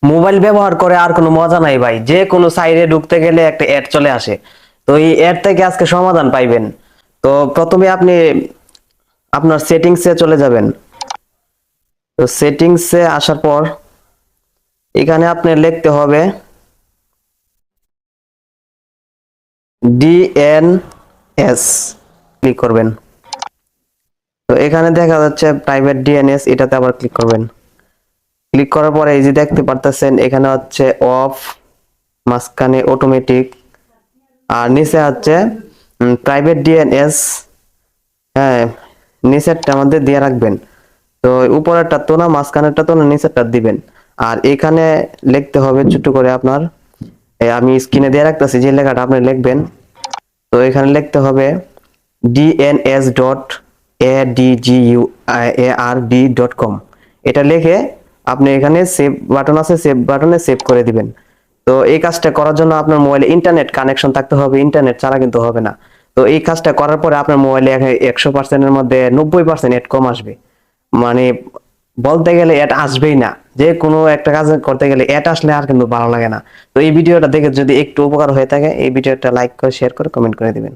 Mobile ব্যবহার করে আর কোনো মজা নাই ভাই, যে কোনো সাইটে ঢুকতে গেলে একটা অ্যাড চলে আসে। তো এই অ্যাড থেকে আজকে সমাধান পাইবেন। তো প্রথমে আপনি আপনার সেটিংসে চলে যাবেন। তো সেটিংসে আসার পর এখানে আপনি লিখতে হবে ডিএনএস, ক্লিক করবেন। তো এখানে দেখা যাচ্ছে প্রাইভেট ডিএনএস, এটাতে আবার ক্লিক করবেন। ক্লিক করার পরে এই যে দেখতে পারতেছেন এখানে হচ্ছে অফ, মাঝখানে অটোমেটিক, আর নিচে হচ্ছে প্রাইভেট ডিএনএস। হ্যাঁ, নিচেরটা আমাদের দিয়ে রাখবেন। তো উপরেরটা তো না, মাঝখানেরটা তো না, নিচেরটা দিবেন। আর এখানে লিখতে হবে ছোট করে আপনার, আমি স্ক্রিনে দিয়ে রাখতেছি যে লেখাটা আপনি লিখবেন। তো এখানে লিখতে হবে dns.adguard.com। এটা লিখে আপনি এখানে সেভ বাটন আছে, সেভ বাটনে সেভ করে দিবেন। তো এই কাজটা করার জন্য আপনার মোবাইলে ইন্টারনেট কানেকশন থাকতে হবে, ইন্টারনেট ছাড়া কিন্তু হবে না। তো এই কাজটা করার পরে আপনার মোবাইলে 100% এর মধ্যে 90% নেট কম আসবে। মানে বলতে গেলে অ্যাড আসবেই না। যে কোনো একটা কাজ করতে গেলে অ্যাড আসলে আর কিন্তু ভালো লাগে না। তো এই ভিডিওটা দেখে যদি একটু উপকার হয়ে থাকে, এই ভিডিওটা লাইক করে, শেয়ার করে, কমেন্ট করে দিবেন।